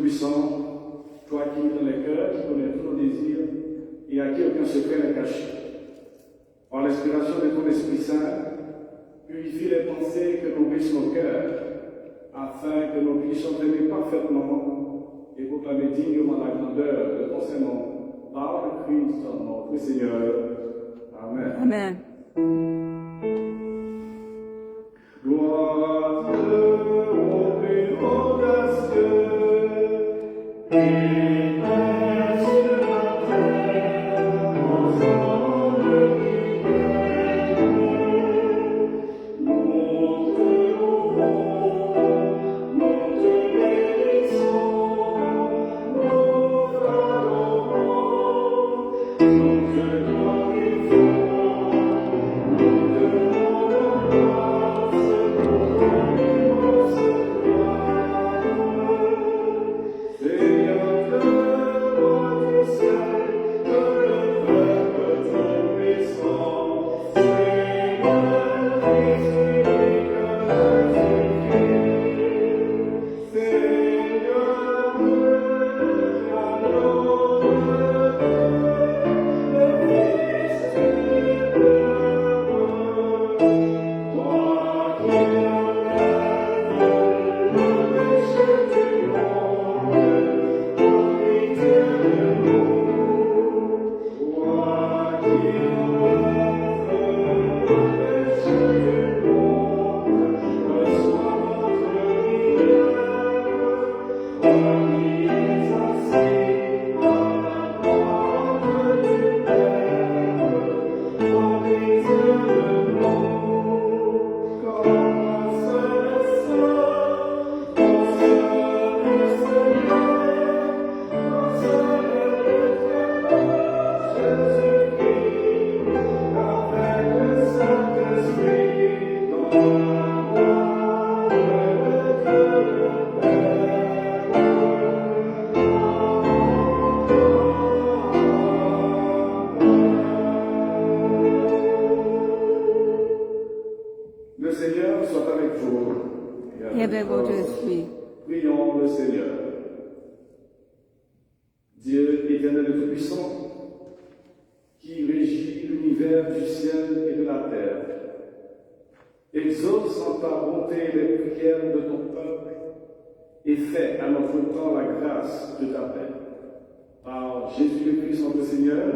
Tout-Puissant, toi qui es dans les cœurs, qui connais tous nos désirs et à qui aucun secret n'est caché. Par l'inspiration de ton Esprit Saint, purifie les pensées que nourrissent nos cœurs, afin que nous puissions aimer parfaitement et proclamer dignement la grandeur de ton Saint-Nom, par le Christ notre Seigneur. Amen. Amen. Gloire au plus haut des cieux, et paix sur la terre, aux hommes qui t'aiment. Nous te louons, nous te bénissons, nous t'adorons, nous te glorifions, nous te rendons grâce pour ton immense gloire. Seigneur, que roi du ciel, que le Peuple tout-puissant, Seigneur Christ unique, infiniment. Seigneur, le Seigneur soit avec vous. Et avec votre esprit. Prions le Seigneur. Dieu éternel et tout-puissant, qui régit l'univers du ciel et de la terre, exauce en ta bonté les prières de ton peuple et fais à notre temps la grâce de ta paix. Par Jésus le Christ, notre Seigneur,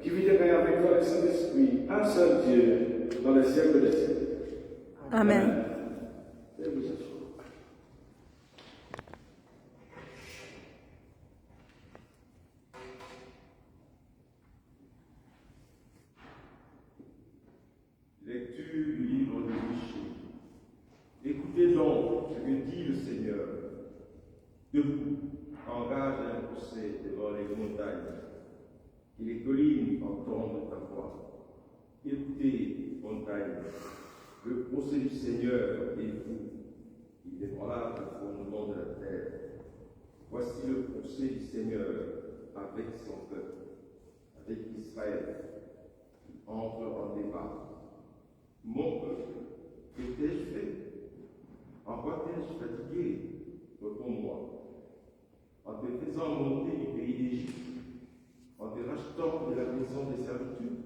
qui vit et règne avec toi le Saint-Esprit, un seul Dieu, dans les siècles des siècles. Amen. Et vous asseoir. Lecture du livre de Michée. Écoutez donc ce que dit le Seigneur. Debout, engage un procès devant les montagnes, et les collines entendent ta voix. Écoutez, montagne, le procès du Seigneur est vous. Il défendra le fondement de la terre. Voici le procès du Seigneur avec son peuple, avec Israël, qui entre en débat. Mon peuple, que t'ai-je fait? En quoi t'ai-je fatigué? Réponds-moi. En te faisant monter du pays d'Égypte, en te rachetant de la maison des servitudes,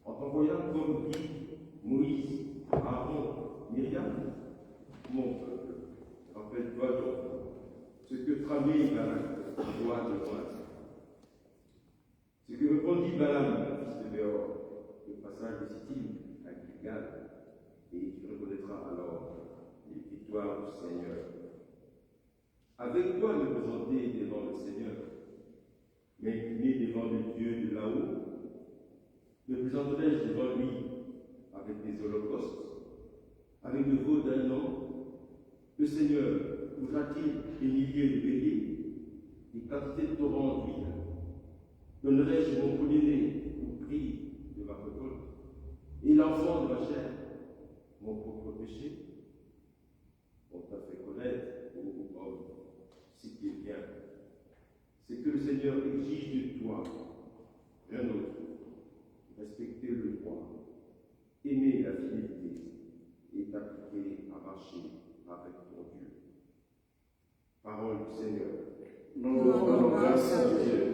en t'envoyant comme guide Moïse, Aaron, Myriam. Mon peuple, rappelle-toi donc ce que tramait Balak, roi de Moab. Ce que répondit Balaam, fils de Béor, le passage de Sittim à Gilgal, et tu reconnaîtras alors les victoires du Seigneur. Avec toi me présenter devant le Seigneur, m'incliner devant le Dieu de là-haut, me présenterai-je devant lui avec des holocaustes, avec le veau d'un an. Le Seigneur voudra-t-il des milliers de béliers, des quantités de torrents d'huile? Donnerai-je mon premier-né au prix de ma récolte, et l'enfant de ma chair, mon propre péché? On t'a fait connaître, ô homme, si tu es bien. C'est que le Seigneur exige de toi, rien d'autre. Respecter le roi, aimer la fidélité et t'appliquer à marcher avec ton Dieu. Parole du Seigneur. Nous rendons grâce à Dieu.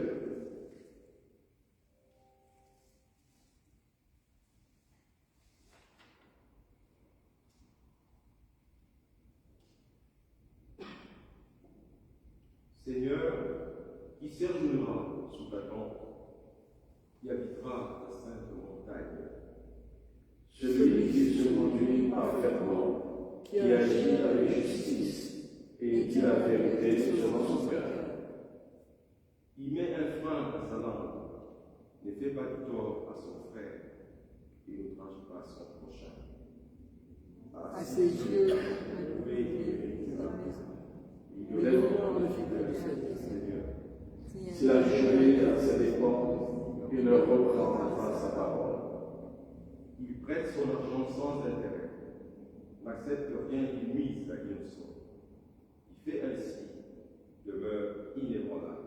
Seigneur, qui séjournera sous ta tente, qui habitera ta sainte montagne. Celui qui se conduit parfaitement, qui agit avec justice et dit la vérité selon son cœur. Il met un frein à sa langue, ne fait pas de tort à son frère et ne tranche pas son prochain. À ses yeux, Nous lèverons le fidèle du Seigneur. S'il a juré à ses dépens, il ne reprendra pas sa parole. Il prête son argent sans intérêt, n'accepte rien qui nuise à l'innocent. Il fait ainsi, demeure inébranlable.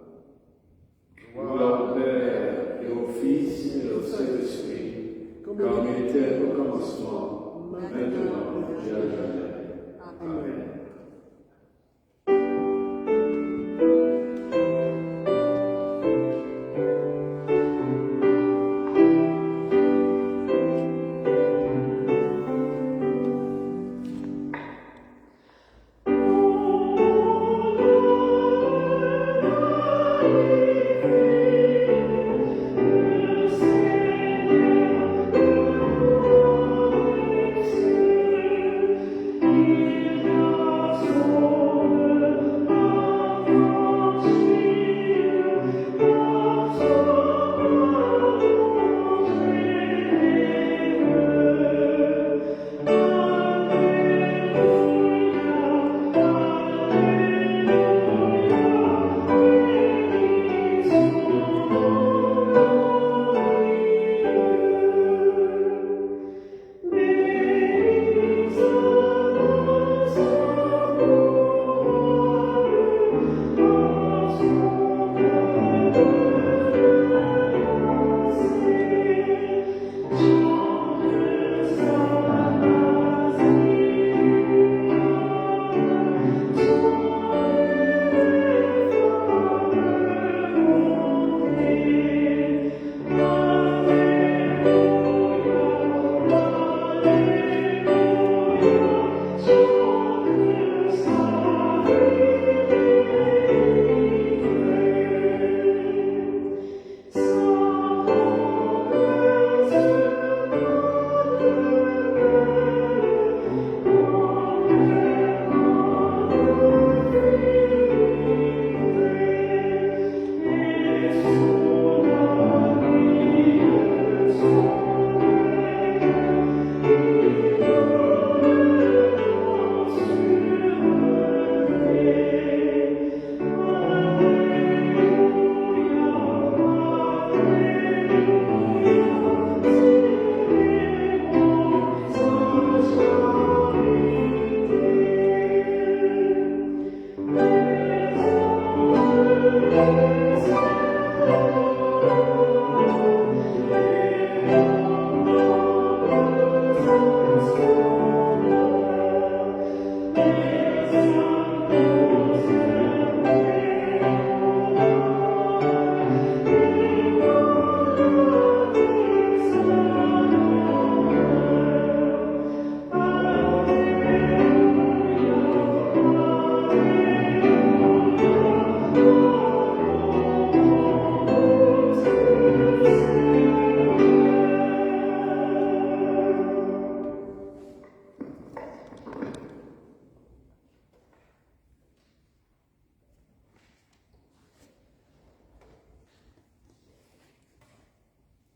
Gloire au Père et au Fils et au Saint-Esprit, comme il était au commencement, maintenant et à jamais. Amen.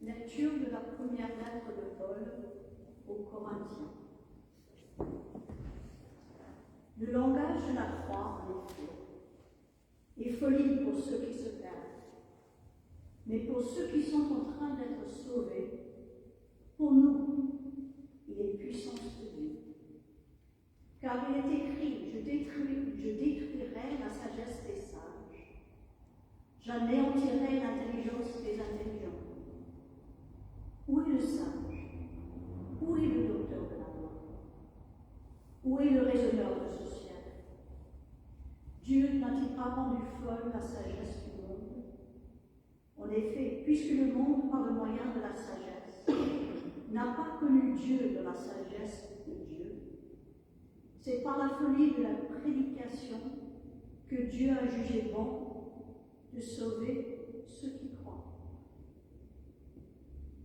Lecture de la première lettre de Paul aux Corinthiens. Le langage de la croix, en effet, est folie pour ceux qui se perdent, mais pour ceux qui sont en train d'être sauvés, pour nous, il est puissance de Dieu. Car il est écrit, je détruirai la sagesse des sages, j'anéantirai l'intelligence des intelligents. Où est le sage? Où est le docteur de la loi? Où est le raisonneur de ce ciel? Dieu n'a-t-il pas rendu folle la sagesse du monde. En effet, puisque le monde, par le moyen de la sagesse, n'a pas connu Dieu de la sagesse de Dieu, c'est par la folie de la prédication que Dieu a jugé bon de sauver ceux qui croient.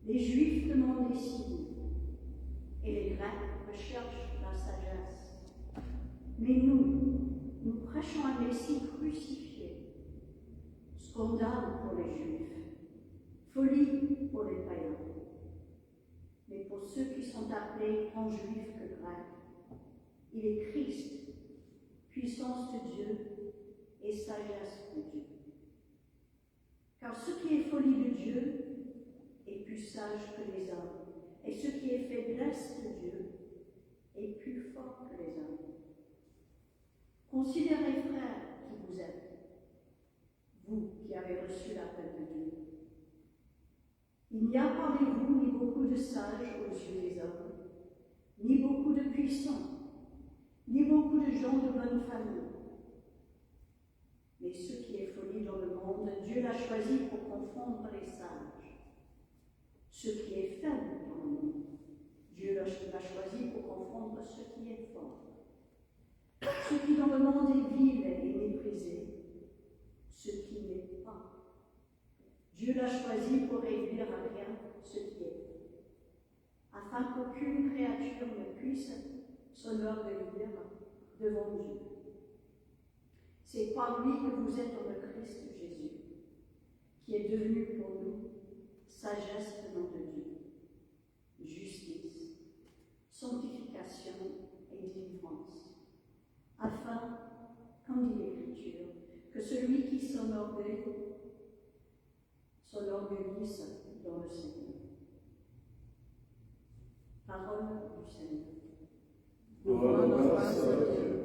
Les Juifs demandent des signes et les Grecs recherchent la sagesse. Mais nous prêchons un Messie crucifié, scandale pour les Juifs, folie pour les païens. Mais pour ceux qui sont appelés tant juifs que grecs, il est Christ, puissance de Dieu et sagesse de Dieu. Car ce qui est folie de Dieu est plus sage que les hommes, et ce qui est faiblesse de Dieu est plus fort que les hommes. Considérez, frères, qui vous êtes, vous qui avez reçu l'appel de Dieu. Il n'y a parmi vous ni beaucoup de sages aux yeux des hommes, ni beaucoup de puissants, ni beaucoup de gens de bonne famille. Mais ce qui est folie dans le monde, Dieu l'a choisi pour confondre les sages. Ce qui est faible dans le monde, Dieu l'a choisi pour confondre ce qui est fort. Ce qui dans le monde est vil et méprisé, ce qui n'est pas. Dieu l'a choisi pour réduire à rien ce qui est, afin qu'aucune créature ne puisse s'enorgueillir devant Dieu. C'est par lui que vous êtes en le Christ Jésus, qui est devenu pour nous sagesse venant de Dieu, justice, sanctification et délivrance, afin, comme dit l'Écriture, que celui qui s'enorgueillisse dans le Seigneur. Parole du Seigneur. Gloire à Dieu.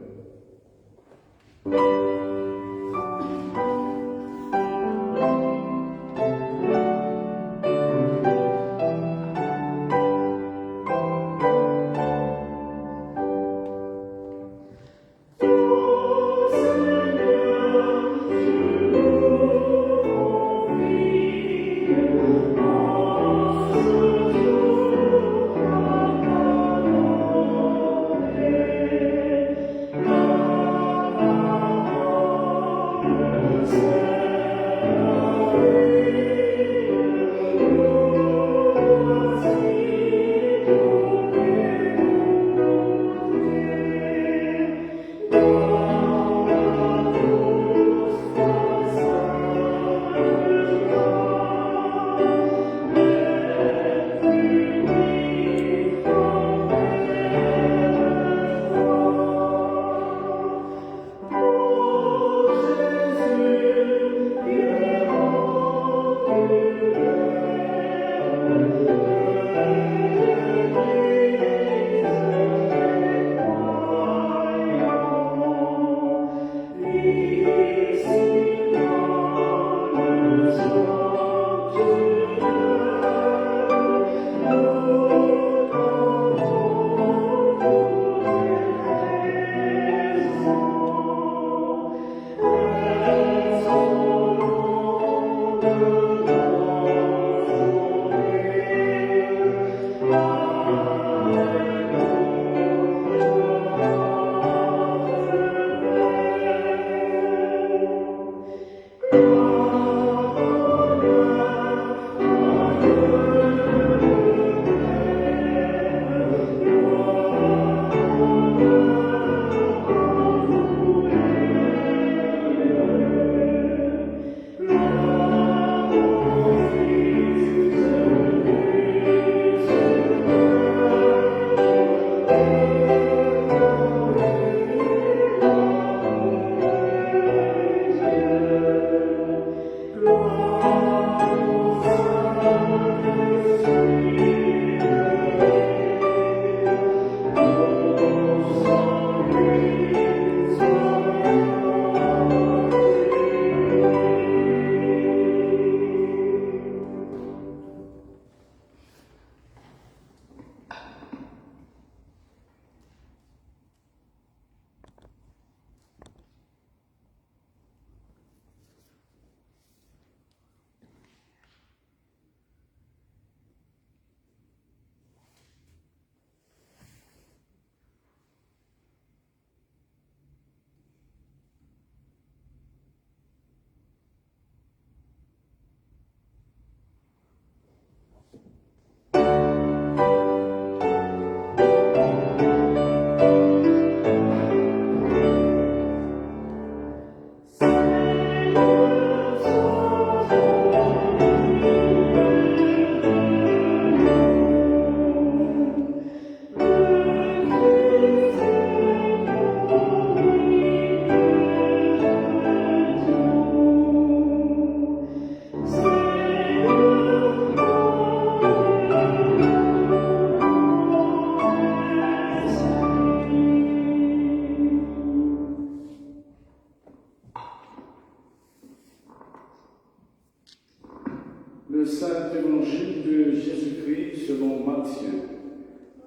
Le Saint Évangile de Jésus-Christ selon Matthieu.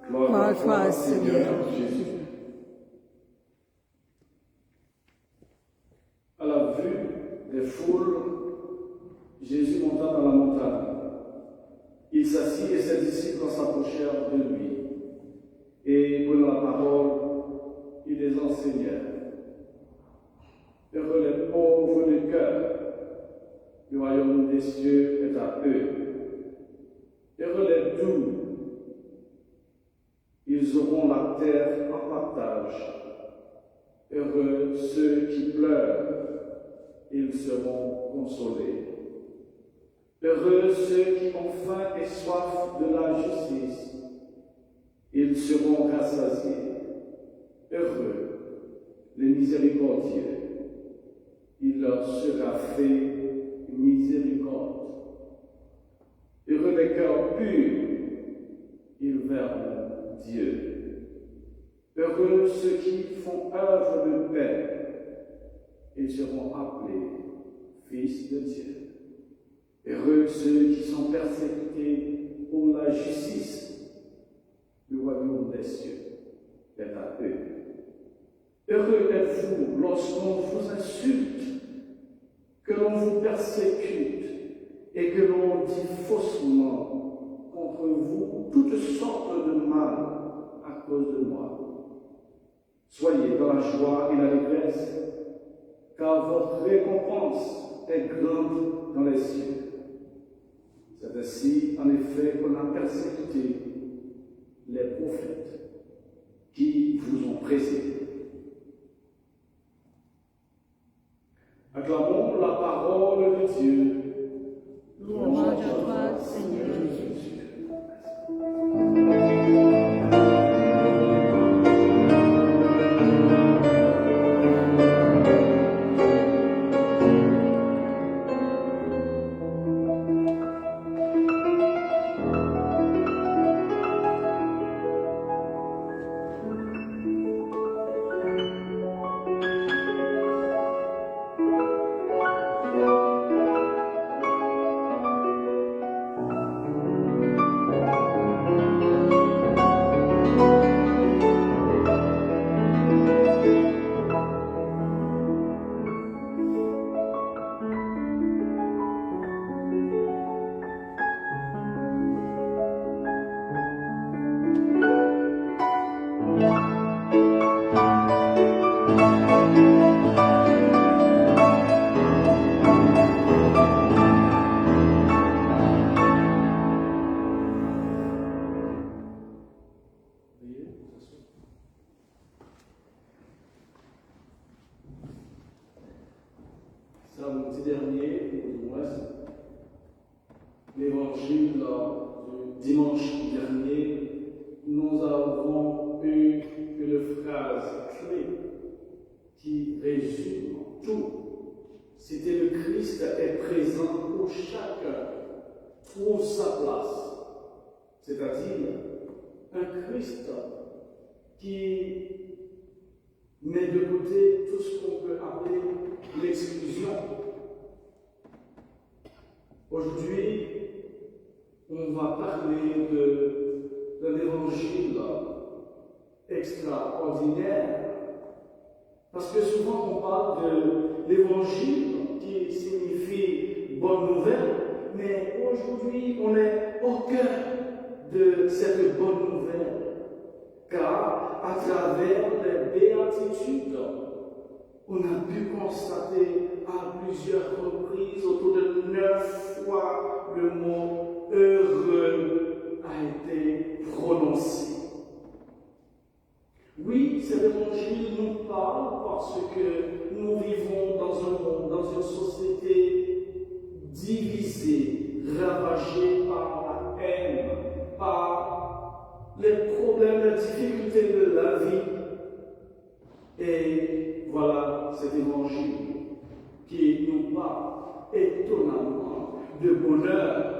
Gloire à toi, Seigneur Jésus. À la vue des foules, Jésus monta dans la montagne. Il s'assit et ses disciples s'approchèrent de lui. Et prenant la parole, il les enseignait. Heureux les pauvres de cœur, le royaume des cieux est à eux. Heureux les doux, ils auront la terre en partage. Heureux ceux qui pleurent, ils seront consolés. Heureux ceux qui ont faim et soif de la justice, ils seront rassasiés. Heureux les miséricordieux, il leur sera fait miséricorde. Heureux les cœurs purs, ils verront Dieu. Heureux ceux qui font œuvre de paix, ils seront appelés fils de Dieu. Heureux ceux qui sont persécutés pour la justice, le royaume des cieux est à eux. Heureux êtes-vous lorsqu'on vous insulte, que l'on vous persécute et que l'on dit faussement contre vous toutes sortes de mal à cause de moi. Soyez dans la joie et l'allégresse, car votre récompense est grande dans les cieux. C'est ainsi, en effet, qu'on a persécuté les prophètes qui vous ont précédés. Acclamons la parole de Dieu. Louange à toi, Seigneur Jésus. Samedi dernier, ou du moins, l'évangile du dimanche dernier, nous avons eu une phrase clé qui résume tout. C'était le Christ est présent où chacun trouve sa place. C'est-à-dire un Christ qui met de côté tout ce qu'on peut appeler l'exclusion. Aujourd'hui, on va parler d'un évangile extraordinaire, parce que souvent on parle de l'évangile qui signifie bonne nouvelle, mais aujourd'hui on est au cœur de cette bonne nouvelle, car à travers les béatitudes, on a pu constater à plusieurs reprises, autour de 9 fois, le mot heureux a été prononcé. Oui, cet évangile nous parle parce que nous vivons dans un monde, dans une société divisée, ravagée par la haine, par les problèmes, les difficultés de la vie. Et voilà cet évangile qui nous parle étonnamment de bonheur.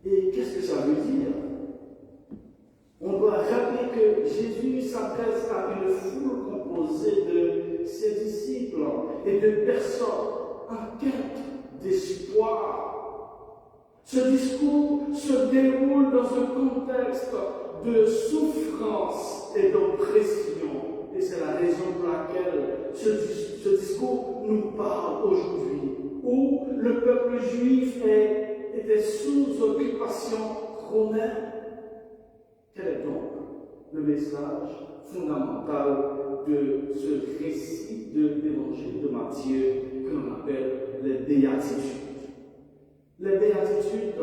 Et qu'est-ce que ça veut dire? On doit rappeler que Jésus s'adresse à une foule composée de ses disciples et de personnes en quête d'espoir, Ce discours se déroule dans un contexte de souffrance et d'oppression. Et c'est la raison pour laquelle ce discours nous parle aujourd'hui, où le peuple juif était sous occupation romaine. Quel est donc le message fondamental de ce récit de l'évangile de Matthieu que l'on appelle les béatitudes? Les béatitudes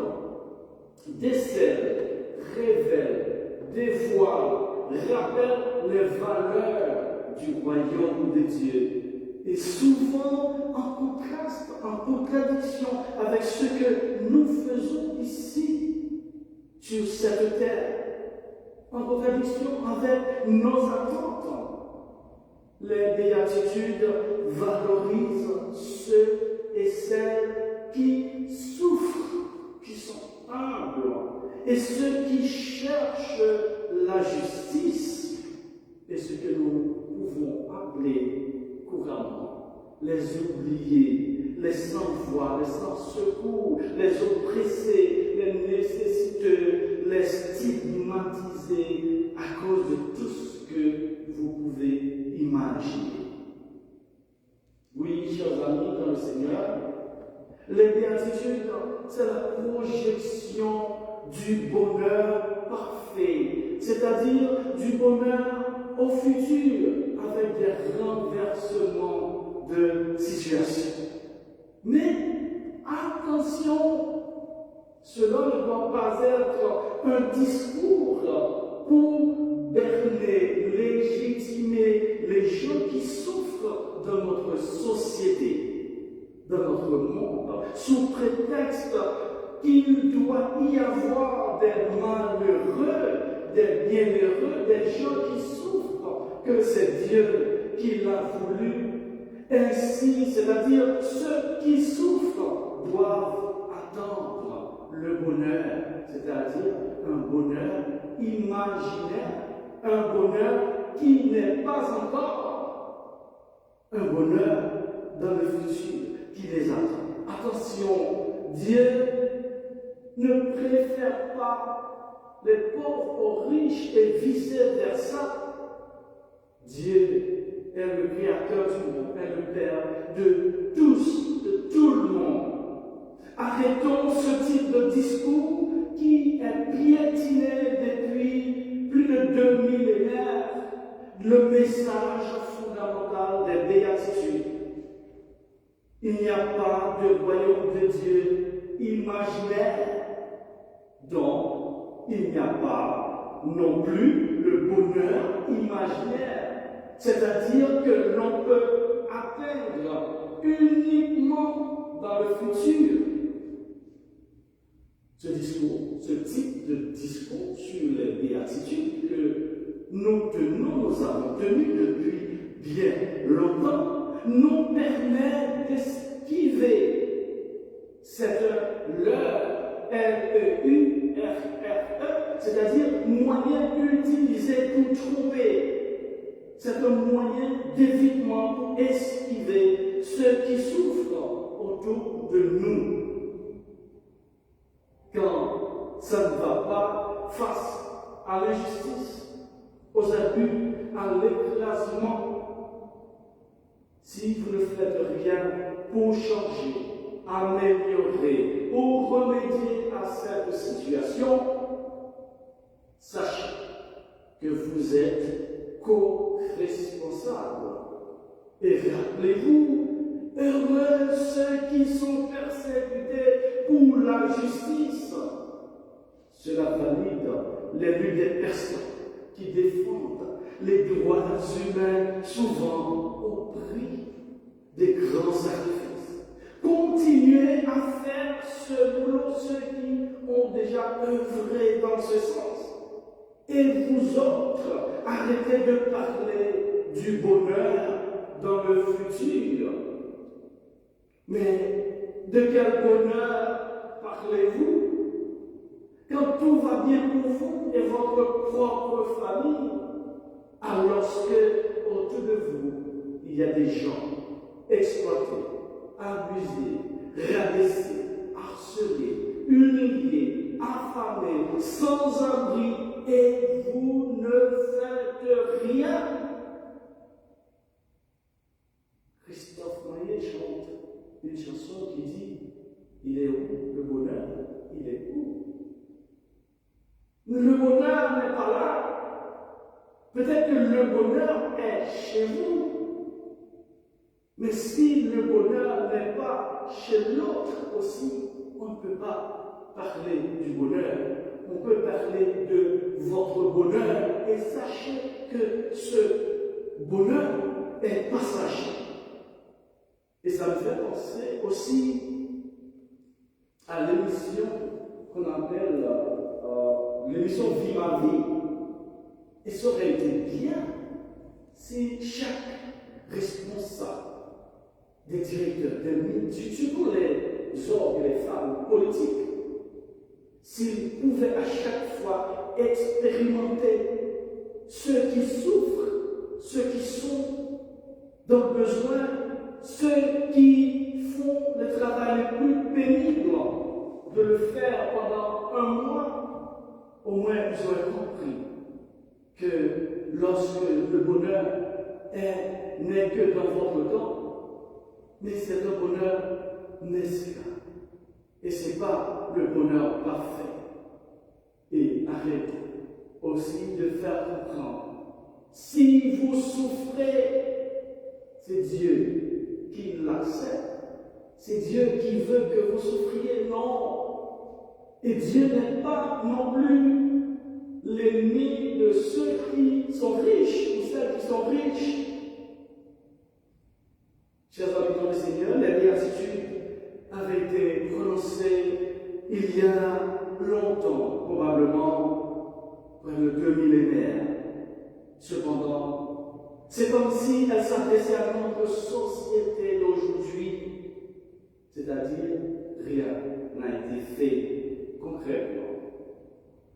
décèlent, révèlent, dévoilent, rappellent les valeurs du royaume de Dieu. Et souvent en contraste, en contradiction avec ce que nous faisons ici, sur cette terre, en contradiction avec nos attentes. Les béatitudes valorisent ceux et celles qui souffrent, qui sont humbles, et ceux qui cherchent la justice, et ce que nous pouvons appeler couramment les oubliés, les sans-voix, les sans-secours, les oppressés, les nécessiteux, les stigmatisés à cause de tout ce que vous pouvez imaginer. Oui, chers amis dans le Seigneur, les béatitudes, c'est la projection du bonheur parfait, c'est-à-dire du bonheur au futur, avec des renversements de situation. Mais attention, cela ne doit pas être un discours pour berner, légitimer les gens qui souffrent dans notre société, dans notre monde, sous prétexte qu'il doit y avoir des malheureux, des bienheureux, des gens qui souffrent, que c'est Dieu qui l'a voulu. Ainsi, c'est-à-dire ceux qui souffrent doivent attendre le bonheur, c'est-à-dire un bonheur imaginaire, un bonheur qui n'est pas encore, un bonheur dans le futur qui les attend. Attention, Dieu ne préfère pas les pauvres aux riches et vice-versa. Dieu est le créateur du monde, est le Père de tous, de tout le monde. Arrêtons ce type de discours qui est piétiné depuis plus de 2 millénaires, le message fondamental des béatitudes. Il n'y a pas de royaume de Dieu imaginaire, donc il n'y a pas non plus le bonheur imaginaire. C'est-à-dire que l'on peut atteindre uniquement dans le futur. Ce discours, ce type de discours sur les béatitudes que nous avons tenu depuis bien longtemps, nous permet d'esquiver cette leurre, L-E-U-R-R-E, c'est-à-dire moyen utilisé pour tromper. C'est un moyen d'évitement pour esquiver ceux qui souffrent autour de nous. Quand ça ne va pas face à l'injustice, aux abus, à l'écrasement, si vous ne faites rien pour changer, améliorer ou remédier à cette situation, sachez que vous êtes co-responsables. Et rappelez-vous, heureux ceux qui sont persécutés pour la justice. Cela valide les luttes des personnes qui défendent les droits humains, souvent au prix des grands sacrifices. Continuez à faire ce boulot, ceux qui ont déjà œuvré dans ce sens. Et vous autres, arrêtez de parler du bonheur dans le futur. Mais de quel bonheur parlez-vous? Quand tout va bien pour vous et votre propre famille, alors que autour de vous, il y a des gens exploités, abusés, rabaissés, harcelés, humiliés, affamés, sans abri, et vous ne faites rien. Christophe Maé chante une chanson qui dit « Il est où le bonheur? Il est où ?» Le bonheur n'est pas là. Peut-être que le bonheur est chez vous. Mais si le bonheur n'est pas chez l'autre aussi, on ne peut pas parler du bonheur. On peut parler de votre bonheur. Et sachez que ce bonheur est passager. Et ça me fait penser aussi à l'émission qu'on appelle l'émission Vie ma vie. Et ça aurait été bien si chaque responsable des directeurs, des ministres, surtout les hommes et les femmes politiques, s'ils pouvaient à chaque fois expérimenter ceux qui souffrent, ceux qui sont dans le besoin, ceux qui font le travail le plus pénible, de le faire pendant un mois, au moins vous aurez compris que lorsque le bonheur n'est que dans votre temps, mais c'est un bonheur nécessaire. Et ce n'est pas le bonheur parfait. Et arrêtez aussi de faire comprendre. Si vous souffrez, c'est Dieu qui l'accepte. C'est Dieu qui veut que vous souffriez. Non. Et Dieu n'est pas non plus l'ennemi de ceux qui sont riches ou celles qui sont riches. Chers amis dans le Seigneur, les béatitudes avaient été prononcées il y a longtemps, probablement près de 2 millénaires. Cependant, c'est comme si elles s'adressaient à notre société d'aujourd'hui, c'est-à-dire rien n'a été fait concrètement.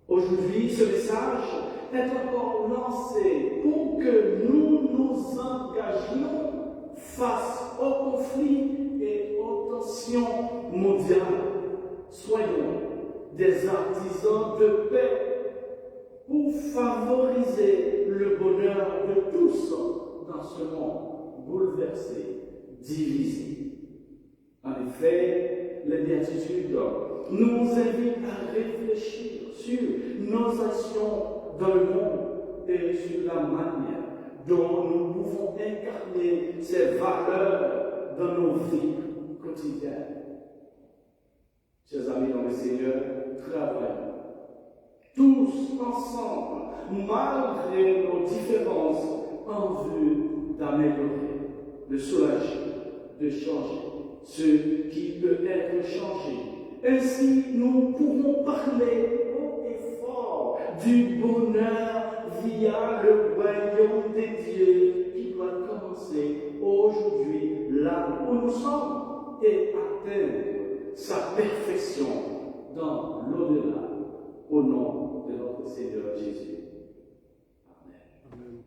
Aujourd'hui, ce message est encore lancé pour que nous nous engagions face aux conflits et aux tensions mondiales. Soyons des artisans de paix pour favoriser le bonheur de tous dans ce monde bouleversé, divisé. En effet, les béatitudes nous invitent à réfléchir sur nos actions dans le monde et sur la manière dont nous pouvons incarner ces valeurs dans nos vies quotidiennes. Chers amis dans le Seigneur, travaillons tous ensemble, malgré nos différences, en vue d'améliorer, de soulager, de changer ce qui peut être changé. Ainsi, nous pourrons parler haut et fort du bonheur via le royaume des dieux qui doit commencer aujourd'hui, là où nous sommes, et atteindre sa perfection dans l'au-delà, au nom de notre Seigneur Jésus. Amen. Amen.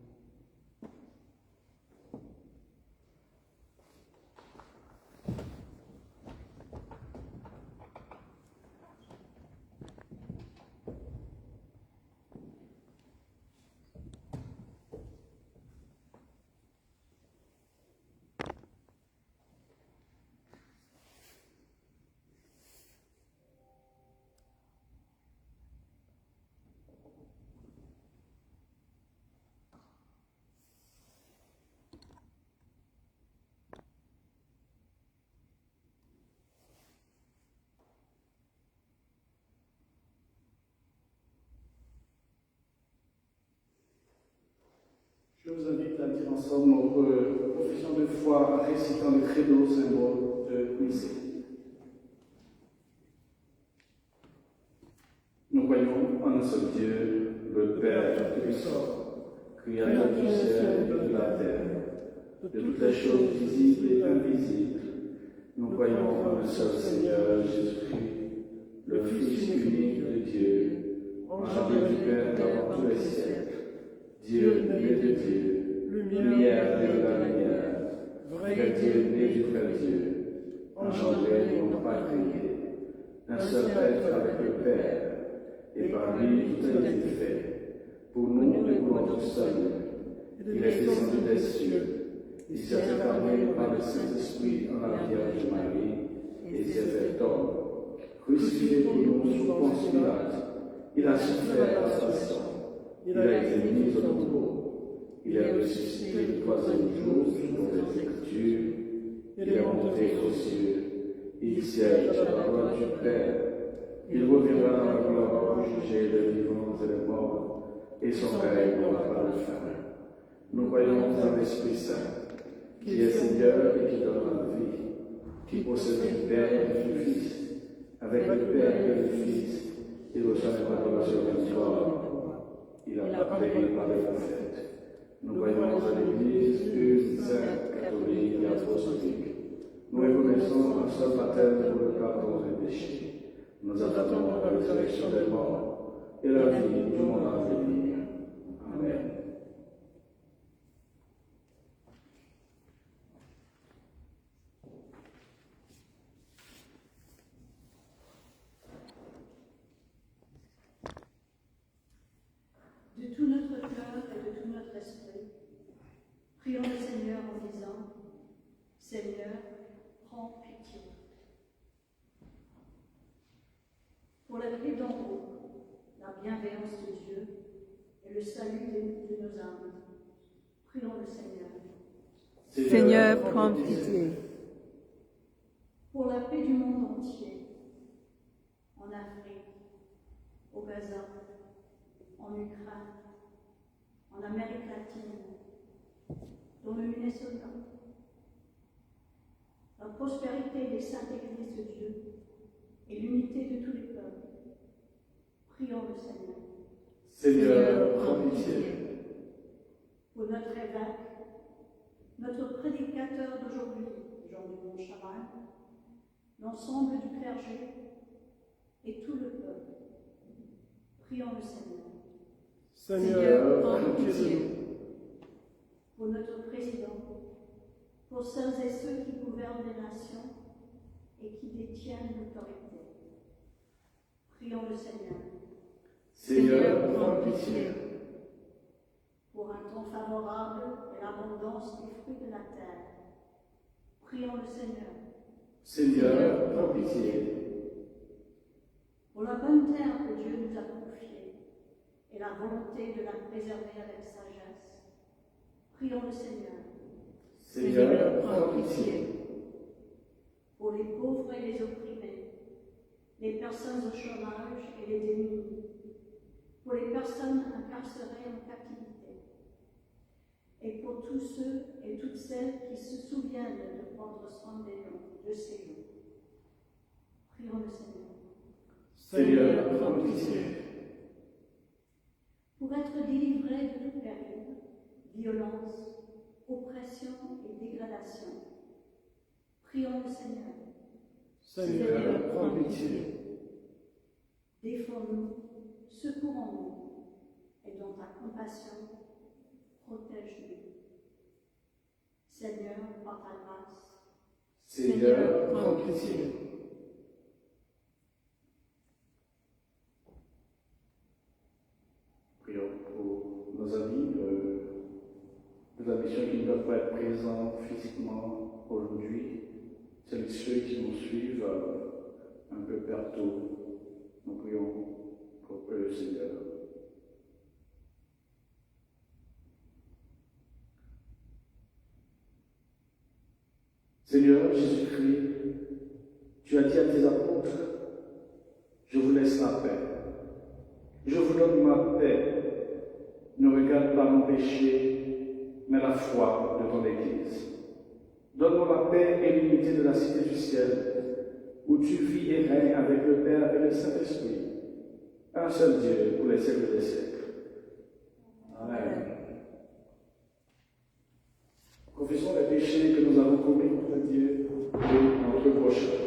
Je vous invite à dire ensemble notre profession de foi en récitant le credo symbole de Nicée. Nous croyons en un seul Dieu, le Père Tout-Puissant, Créateur du ciel et de la terre, de toutes les choses visibles et invisibles. Nous croyons en un seul Seigneur Jésus-Christ, le Fils unique de Dieu, engendré du Père avant tous les siècles. Dieu né de Dieu, lumière de la lumière, vrai Dieu né du vrai Dieu, engendré non pas créé, un seul être avec le Père, et par lui tout a été fait. Pour nous notre salut. Il est descendu des cieux, il s'est incarné par le Saint-Esprit en la Vierge Marie, et s'est fait homme. Crucifié pour nous sous Ponce Pilate, il a souffert à sa sang, il a été mis au tombeau, il est ressuscité le troisième jour selon les Écritures, il est monté aux cieux, il siège à la droite du Père, il reviendra dans la gloire pour juger les vivants et les morts, et son règne n'aura pas de fin. Nous croyons en l'Esprit Saint, qui est Seigneur et qui donne la vie, qui possède le Père et le Fils, avec le Père et le Fils, il reçoit l'adoration du corps. Il a parlé par les prophètes. Nous croyons en l'Église, une, sainte, catholique et apostolique. Nous reconnaissons un seul baptême pour le pardon des péchés. Nous attendons la résurrection des morts et la vie du monde à venir. Amen. De tout notre cœur et de tout notre esprit, prions le Seigneur en disant, Seigneur, prends pitié. Pour la paix d'en haut, la bienveillance de Dieu et le salut de nos âmes, prions le Seigneur. Seigneur, prends pitié. Pour la paix du monde entier, en Afrique, au Gaza, en Ukraine, en Amérique latine, dans le Minnesota, la prospérité des saintes églises de Dieu et l'unité de tous les peuples. Prions le Seigneur. Seigneur, prends pitié. Pour notre évêque, notre prédicateur d'aujourd'hui, Jean-Dumont Chaval, l'ensemble du clergé et tout le peuple. Prions le Seigneur. Seigneur, prends pitié. Pour notre président, pour celles et ceux qui gouvernent les nations et qui détiennent l'autorité. Prions le Seigneur. Seigneur, prends pitié. Pour un temps favorable et l'abondance des fruits de la terre. Prions le Seigneur. Seigneur, prends pitié. Pour la bonne terre que Dieu nous a confiée et la volonté de la préserver avec sagesse. Prions le Seigneur. Seigneur, prends pitié. Pour les pauvres et les opprimés, les personnes au chômage et les démunis, pour les personnes incarcérées en captivité, et pour tous ceux et toutes celles qui se souviennent de prendre soin de ces jours. Prions le Seigneur. Seigneur, prends pitié. Pour être délivrés de tout péril, violence, oppression et dégradation. Prions le Seigneur. Seigneur, prends pitié. Défends-nous, secourons-nous, et dans ta compassion, protège-nous. Seigneur, par ta grâce. Seigneur, prends pitié. Prions pour nos amis de la mission qui ne peuvent pas être présents physiquement aujourd'hui, celles et ceux qui nous suivent un peu partout. Nous prions pour eux, Seigneur. Seigneur Jésus-Christ, tu as dit à tes apôtres, je vous laisse la paix. Je vous donne ma paix. Ne regarde pas mon péché, mais la foi de ton Église. Donne-moi la paix et l'unité de la cité du ciel, où tu vis et règnes avec le Père et le Saint-Esprit. Un seul Dieu pour les siècles des siècles. Amen. Confessons les péchés que nous avons commis contre Dieu et notre prochain.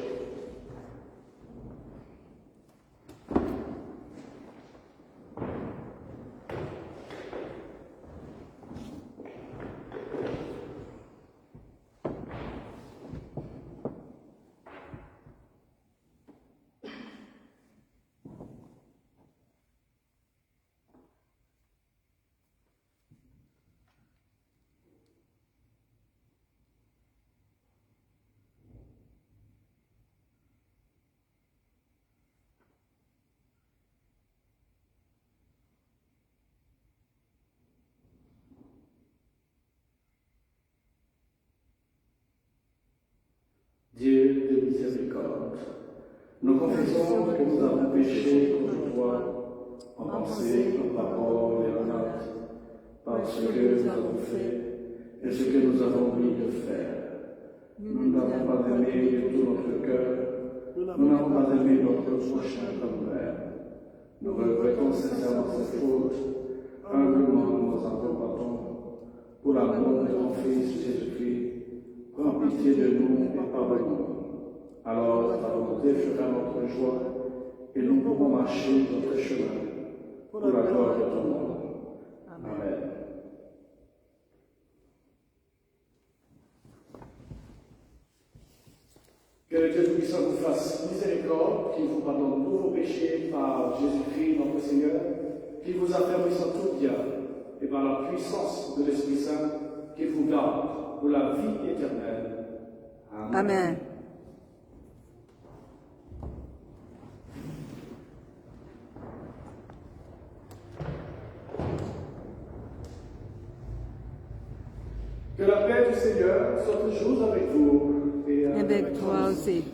Dieu de miséricorde, nous confessons que nous avons péché contre toi, en pensée, en parole et en acte, par ce que nous avons fait et ce que nous avons oublié de faire. Nous n'avons pas aimé de tout notre cœur, nous n'avons pas aimé notre prochain comme nous-mêmes. Nous regrettons sincèrement ces fautes, humblement nous en repentant. Pour l'amour de ton Fils Jésus-Christ, prends pitié de nous et pardonne-nous. Alors ta volonté fera notre joie et nous pourrons marcher notre chemin pour la gloire de ton nom. Amen. Que le Dieu Tout-Puissant vous fasse miséricorde, qu'il vous pardonne tous vos péchés par Jésus-Christ, notre Seigneur, qu'il vous affermisse en tout bien, et par la puissance de l'Esprit Saint, qu'il vous garde pour la vie éternelle. Amen. Amen. Que la paix du Seigneur soit toujours avec vous et Avec toi aussi.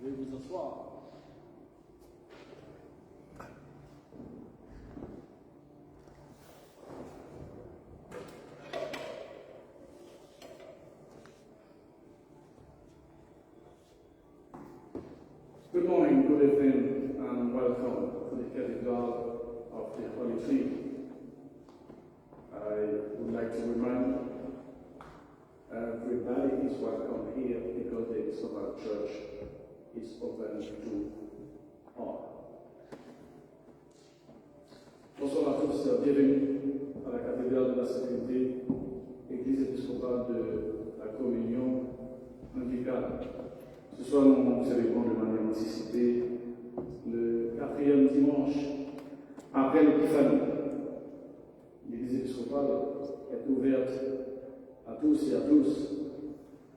Veuillez vous asseoir. Good morning, good evening, and welcome to the Cathedral of the Holy Trinity. I would like to remind everybody is welcome here because the Episcopal Church is open to all. Bonsoir à tous, bienvenue à la cathédrale de la Sainte-Trinité, Église épiscopale de la Communion anglicane. Ce soir, nous célébrons de manière anticipée le 4e dimanche après l'Épiphanie. L'Église épiscopale est ouverte à tous et à tous.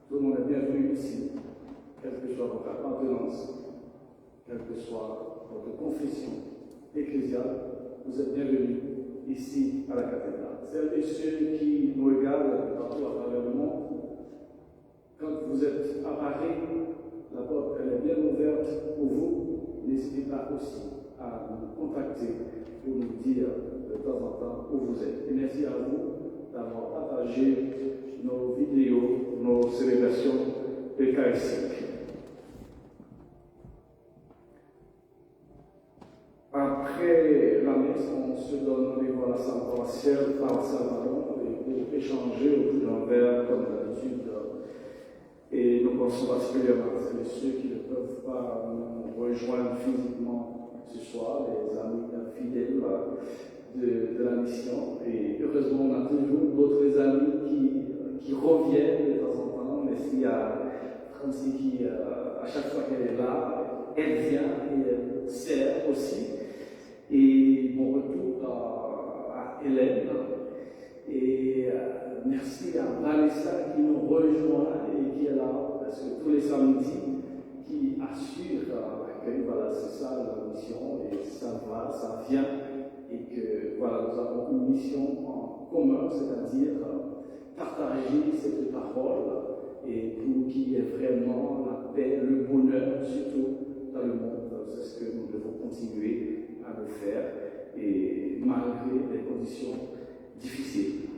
Tout le monde est bienvenu ici, quelle que soit votre appartenance, quelle que soit votre confession ecclésiale, vous êtes bienvenus ici à la cathédrale. Celles et ceux qui nous regardent partout à travers le monde, quand vous êtes à Paris, la porte elle est bien ouverte pour vous. N'hésitez pas aussi à nous contacter pour nous dire de temps en temps où vous êtes. Et merci à vous d'avoir partagé nos vidéos, nos célébrations eucharistiques. Après la messe, on se donne rendez-vous à la salle paroissiale par Salvador pour échanger au bout d'un verre comme d'habitude. Et nous pensons particulièrement à ceux qui ne peuvent pas nous rejoindre physiquement ce soir, les amis fidèles de la mission. Et heureusement, on a toujours d'autres amis qui reviennent de temps en temps. Merci à Francie qui, à chaque fois qu'elle est là, elle vient et elle sert aussi. Et mon retour à Hélène. Et merci à Vanessa qui nous rejoint et qui est là, parce que tous les samedis, qui assure l'accueil. Voilà, c'est ça la mission, et ça va, ça vient, et que voilà, nous avons une mission en commun, c'est-à-dire partager cette parole, et pour qu'il y ait vraiment la paix, le bonheur, surtout dans le monde. C'est ce que nous devons continuer à le faire, et malgré les conditions difficiles.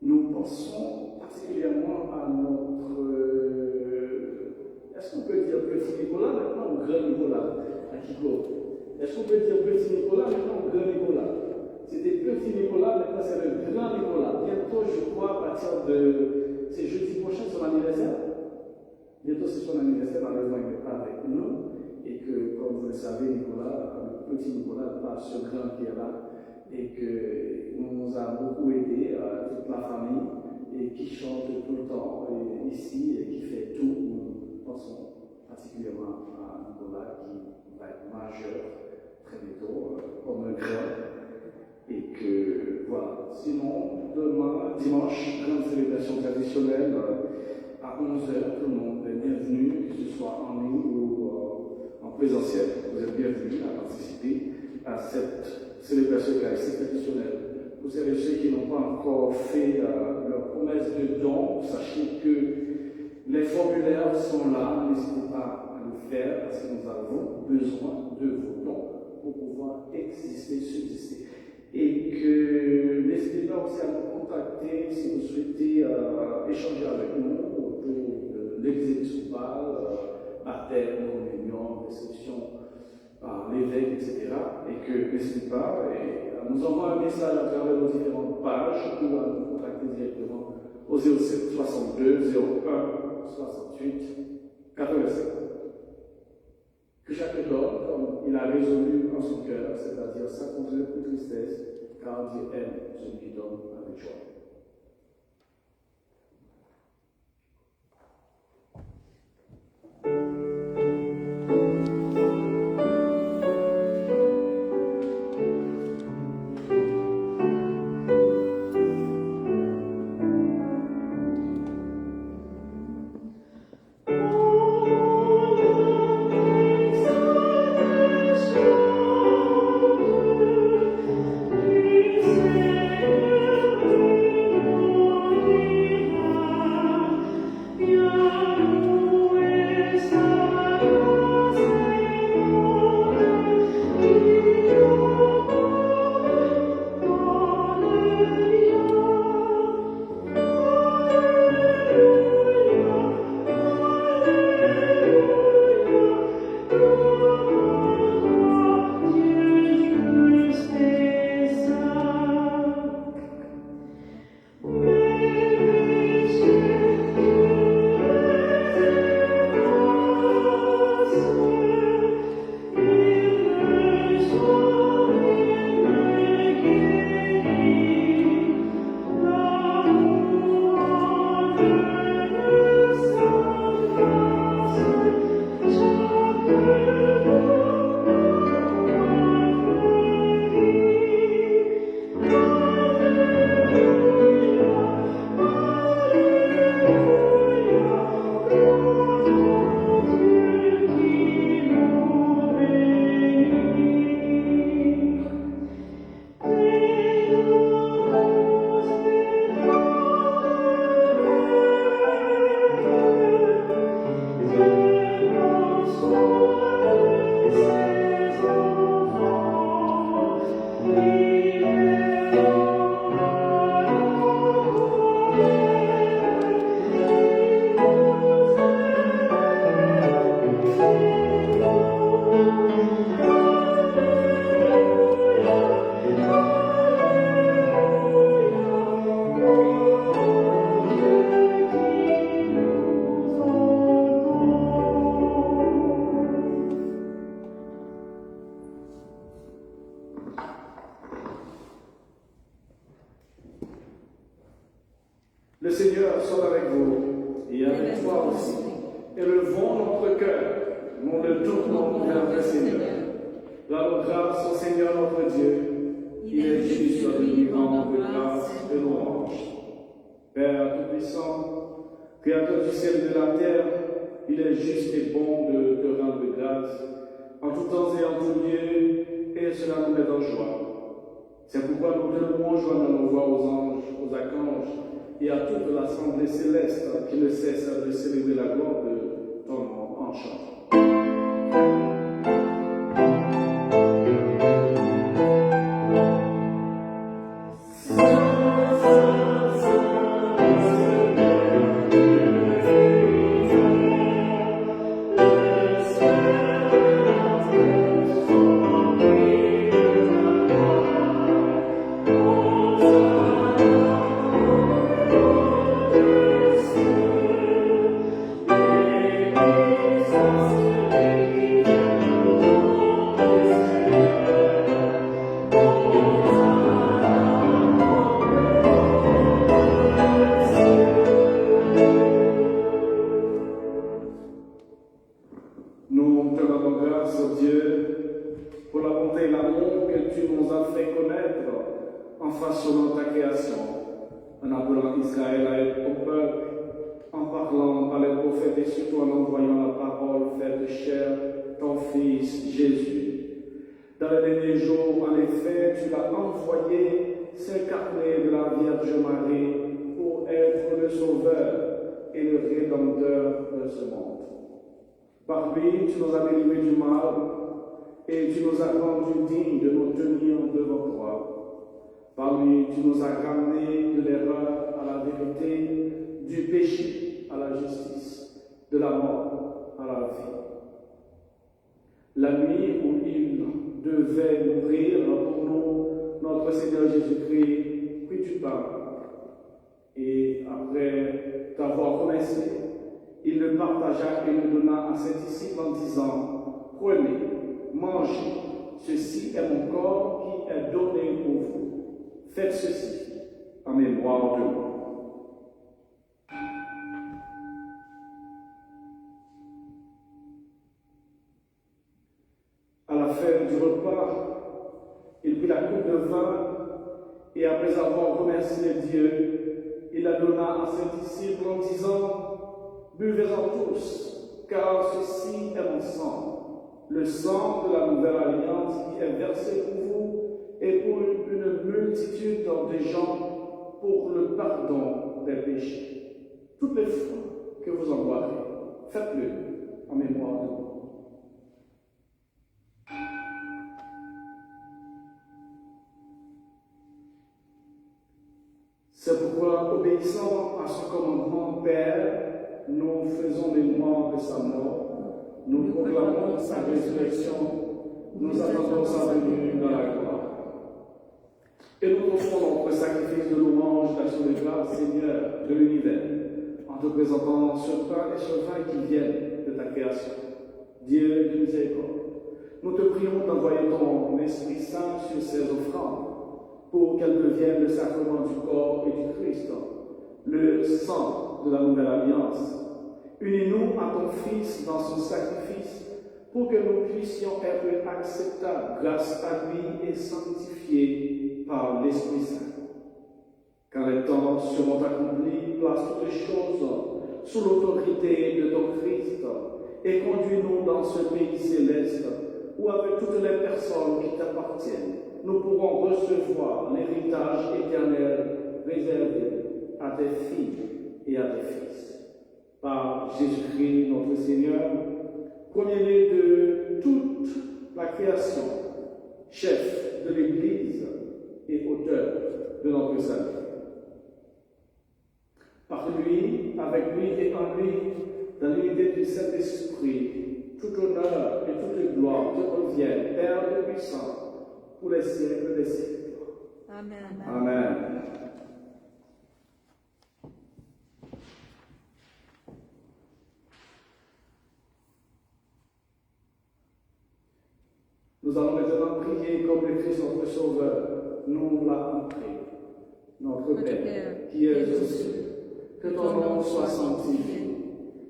Nous pensons particulièrement à notre... Est-ce qu'on peut dire petit Nicolas maintenant ou grand Nicolas à Kiko? Est-ce qu'on peut dire petit Nicolas maintenant ou grand Nicolas? C'était petit Nicolas, maintenant c'est le grand Nicolas. Bientôt, je crois, à partir de... C'est jeudi prochain, son anniversaire. Bientôt, c'est son anniversaire, malheureusement, il n'est pas avec nous. Et que, comme vous le savez, Nicolas, le petit Nicolas, pas ce grand qui est là, et que nous a beaucoup aidé, toute la famille, et qui chante tout le temps ici, et qui fait tout. Nous pensons particulièrement à semaine à 11h. Tout le monde est bienvenu, que ce soit en ligne ou en présentiel. Vous êtes bienvenus à participer à cette célébration eucharistique traditionnelle. Pour celles et ceux qui n'ont pas encore fait leur promesse de don, sachez que les formulaires sont là. N'hésitez pas à le faire parce que nous avons besoin de vos dons pour pouvoir exister, subsister. Et que n'hésitez pas aussi à nous contacter si vous souhaitez échanger avec nous autour de l'église épiscopale, baptême, communion, réception par l'évêque, etc. Et que n'hésitez pas à nous envoyer un message à travers nos différentes pages ou à nous contacter directement au 07 62 01 68 87. Que chacun donne comme il a résolu en son cœur, c'est-à-dire sans contrainte ou tristesse, car Dieu aime celui qui donne avec joie. Le Seigneur soit avec vous et avec toi aussi. Élevons notre cœur, nous le tournons vers le Seigneur. Rendons grâce au Seigneur notre Dieu. Il est juste de lui rendre grâce et louange. Père Tout-Puissant, Créateur du ciel et de la terre, il est juste et bon de te rendre grâce en tout temps et en tout lieu, et cela nous met en joie. C'est pourquoi nous te louons, joignant nos voix aux anges, aux archanges, et à toute l'assemblée céleste qui ne cesse de célébrer la gloire de ton nom en chant. Nous te rendons grâce, oh Dieu, pour la bonté et l'amour que tu nous as fait connaître en façonnant ta création, en appelant Israël à être ton peuple parlant par les prophètes et surtout en envoyant la parole faite chair, ton Fils Jésus. Dans les derniers jours, en effet, tu l'as envoyé s'incarner de la Vierge Marie pour être le Sauveur et le Rédempteur de ce monde. Par lui, tu nous as délivrés du mal et tu nous as rendus dignes de nous tenir devant toi. Par lui, tu nous as ramenés de l'erreur à la vérité, du péché à la justice, de la mort à la vie. La nuit où il devait mourir pour nous, notre Seigneur Jésus-Christ, prit du pain et après t'avoir remercié, il le partagea et le donna à ses disciples en disant: prenez, mangez, ceci est mon corps qui est donné pour vous. Faites ceci en mémoire de moi. À la fin du repas, il prit la coupe de vin et après avoir remercié Dieu, il la donna à ses disciples en disant: buvez-en tous, car ceci est mon sang, le sang de la nouvelle alliance qui est versé pour vous et pour une multitude de gens pour le pardon des péchés. Toutes les fois que vous en boirez, faites-le en mémoire de moi. C'est pourquoi, obéissant à ce commandement, Père, nous faisons mémoire de sa mort, nous proclamons sa résurrection, nous attendons sa venue dans la gloire. Et nous offrons notre sacrifice de louange, d'action de grâce, Seigneur de l'univers, en te présentant ce pain et ce vin qui viennent de ta création. Dieu de miséricorde, nous te prions d'envoyer ton Esprit Saint sur ces offrandes, pour qu'elles deviennent le sacrement du corps et du Christ, le sang de la nouvelle alliance. Unis-nous à ton Fils dans son sacrifice, pour que nous puissions être acceptables grâce à lui et sanctifiés par l'Esprit Saint. Quand les temps seront accomplis, place toutes les choses sous l'autorité de ton Christ et conduis-nous dans ce pays céleste où avec toutes les personnes qui t'appartiennent, nous pourrons recevoir l'héritage éternel réservé à tes filles et à tes fils. Par Jésus-Christ notre Seigneur, premier-né de toute la création, chef de l'Église et auteur de notre salut. Par lui, avec lui et en lui, dans l'unité du Saint-Esprit, tout honneur et toute gloire te reviennent, Père de puissance, pour les siècles des siècles. Amen. Amen. Nous allons maintenant prier comme le Christ notre Sauveur nous l'a appris. Notre Père, qui es aux cieux, que ton nom soit sanctifié,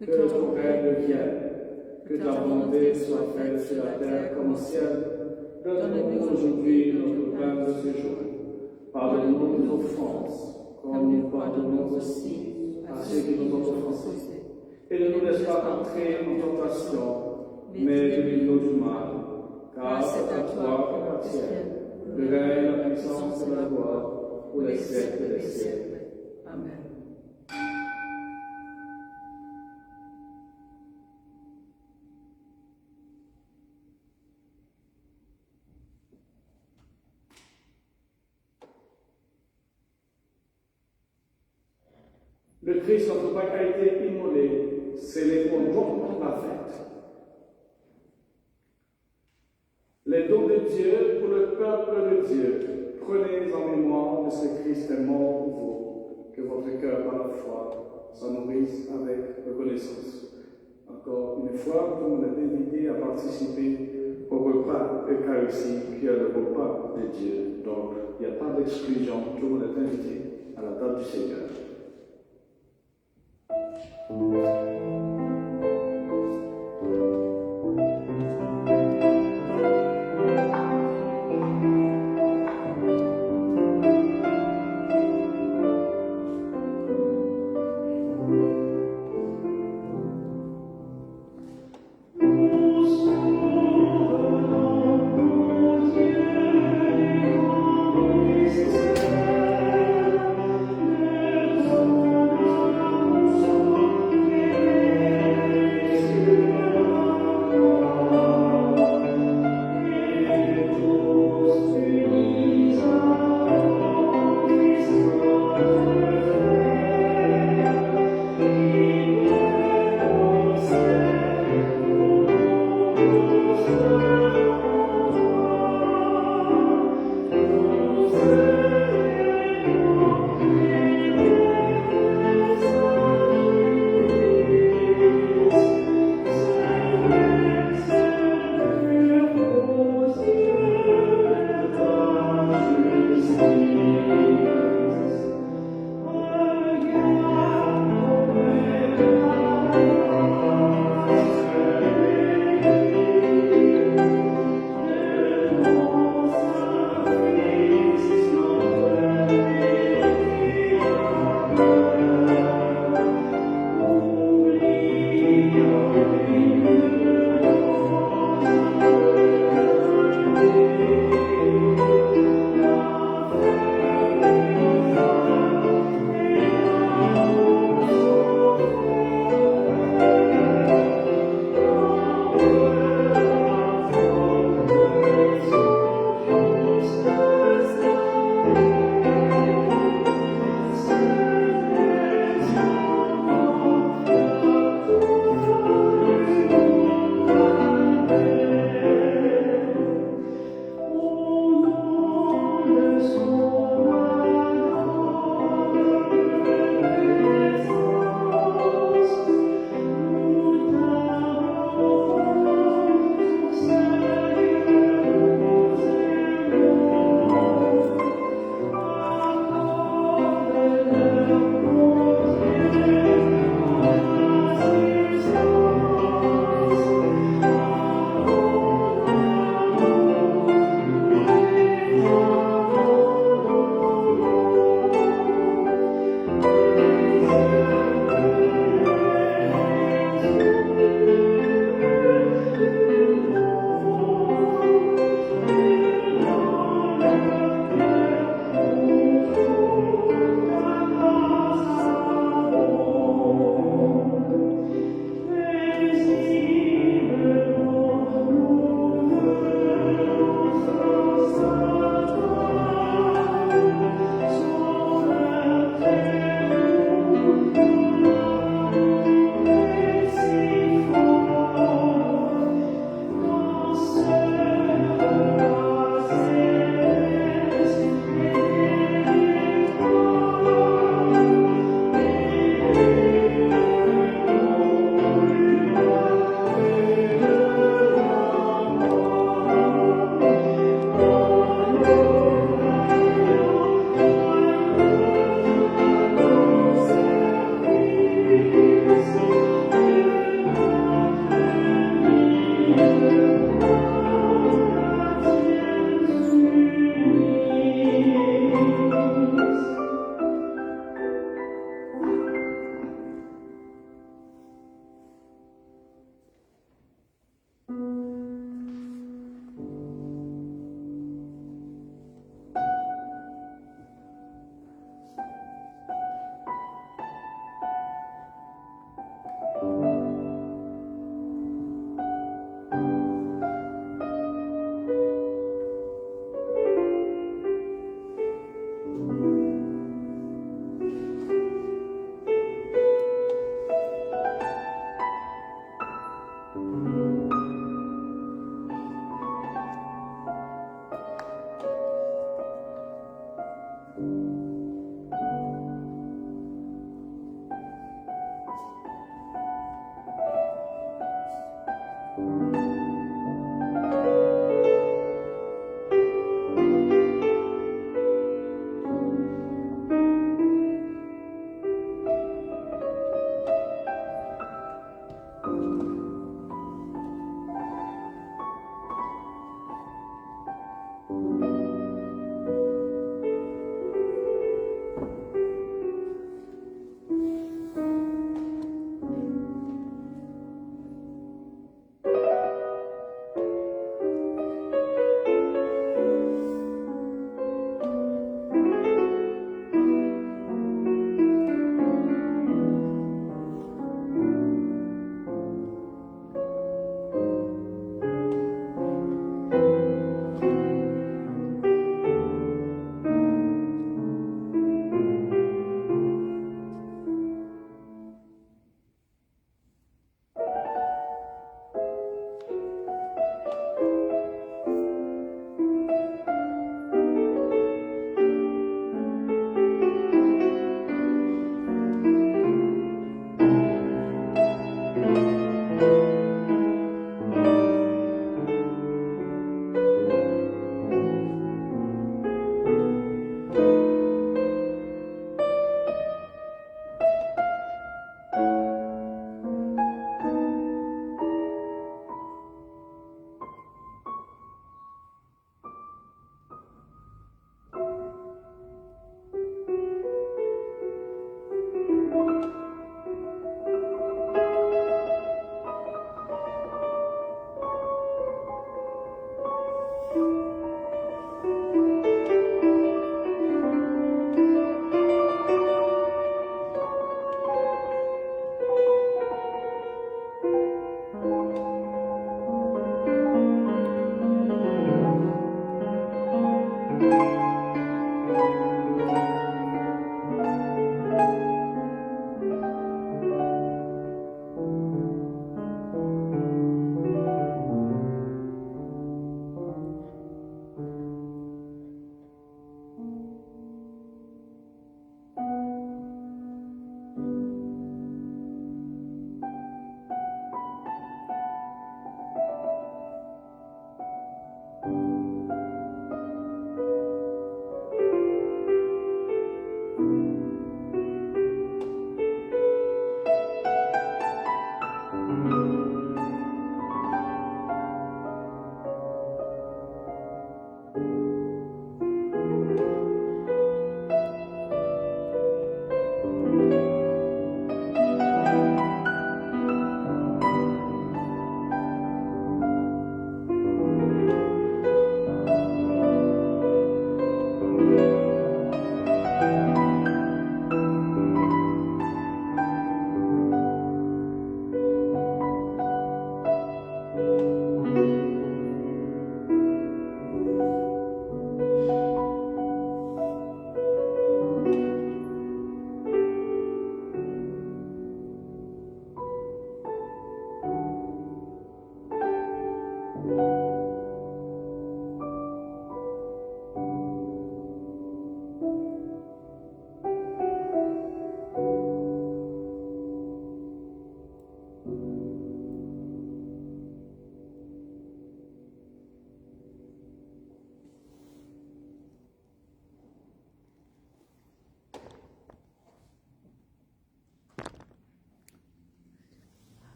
que ton règne vienne, que ta volonté soit faite sur la terre comme au ciel. Donne-nous aujourd'hui notre pain de ce jour. Pardonne-nous nos offenses, comme nous pardonnons aussi à ceux qui nous ont offensés. Et ne nous laisse pas entrer en tentation, mais délivre-nous du mal. Car c'est à toi qu'appartiennent le règne, la puissance et la gloire pour les siècles des siècles. Amen. Le Christ, notre Pâque, a été immolé, scellé pour nous la fête. Les dons de Dieu pour le peuple de Dieu, prenez en mémoire de ce Christ est mort pour vous, que votre cœur par la foi s'en nourrisse avec reconnaissance. Encore une fois, tout le monde est invité à participer au repas eucharistique qui est le repas de Dieu. Donc, il n'y a pas d'exclusion, tout le monde est invité à la table du Seigneur.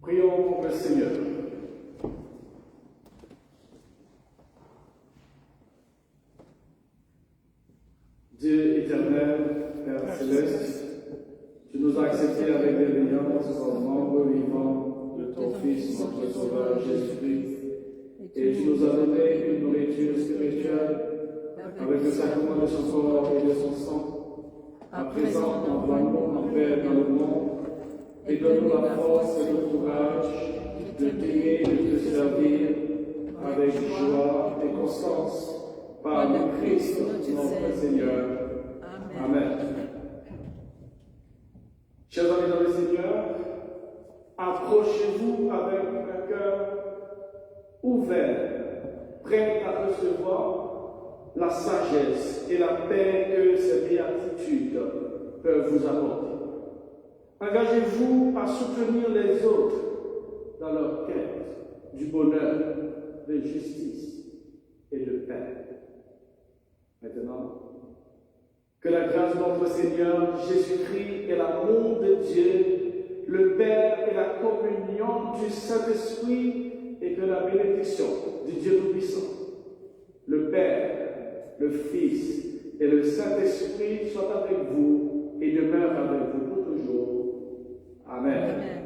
Prions le Seigneur. Dieu éternel, Père céleste, tu nous as acceptés avec bienveillance comme membres vivants de ton Fils, notre Sauveur Jésus-Christ, et tu nous as donné une nourriture spirituelle avec le sacrement de son corps et de son sang. À présent, envoie-nous en paix dans le monde et donne-nous la force et le courage de t'aimer et de te servir avec joie et constance par le Christ notre Seigneur. Amen. Chers amis dans le Seigneur, approchez-vous avec un cœur ouvert, prêt à recevoir la sagesse et la paix que ces béatitudes peuvent vous apporter. Engagez-vous à soutenir les autres dans leur quête du bonheur, de justice et de paix. Maintenant, que la grâce de notre Seigneur Jésus-Christ et l'amour de Dieu, le Père et la communion du Saint-Esprit et que la bénédiction du Dieu Tout-Puissant, le Père, le Fils et le Saint-Esprit soient avec vous et demeurent avec vous pour toujours. Amen. Amen.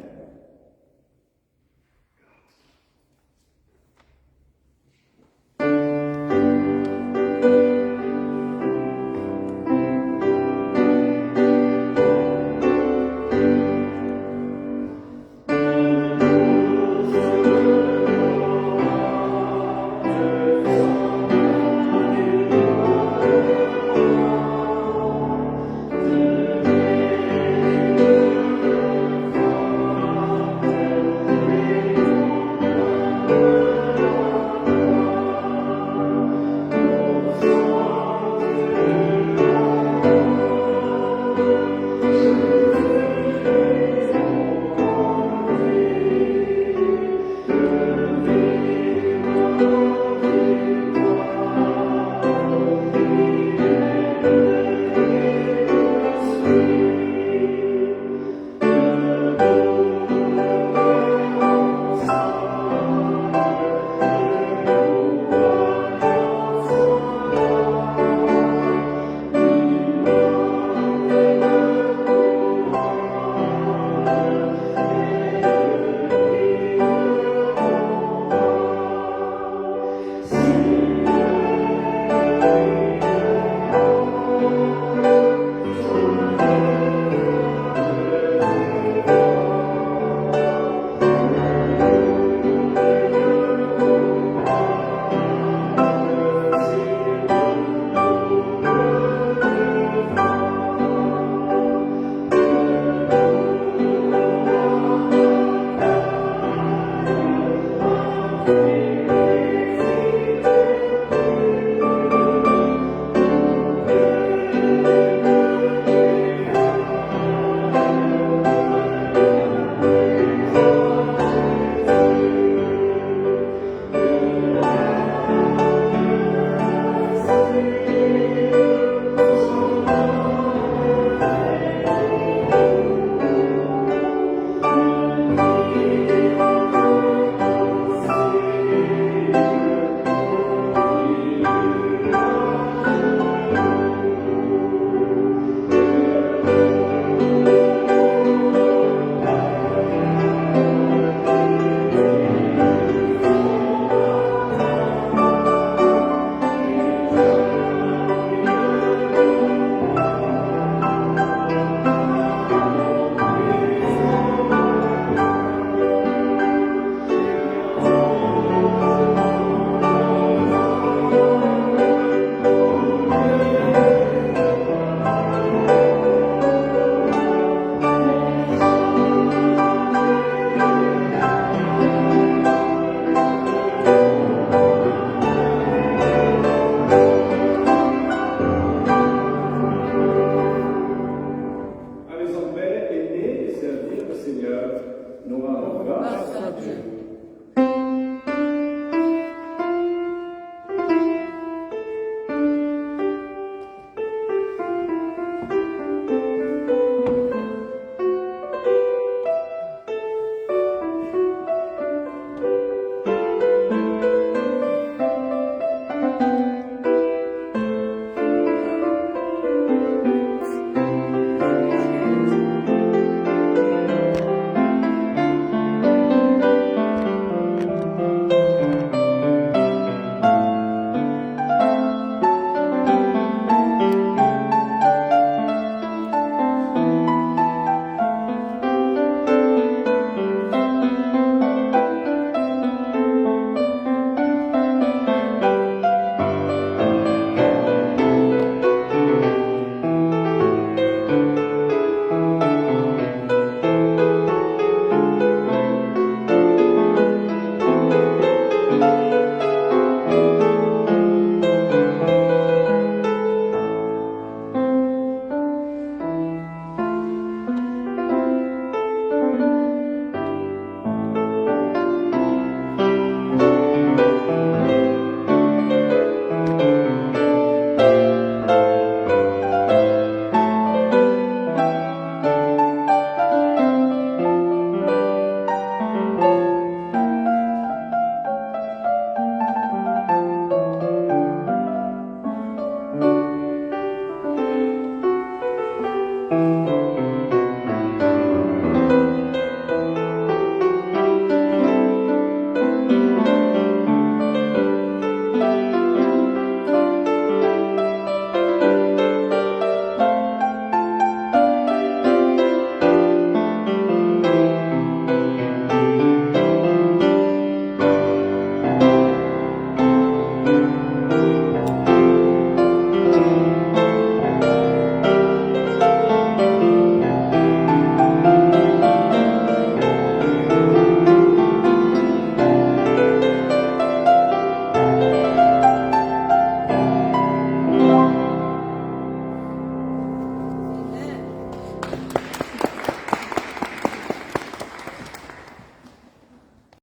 Amen.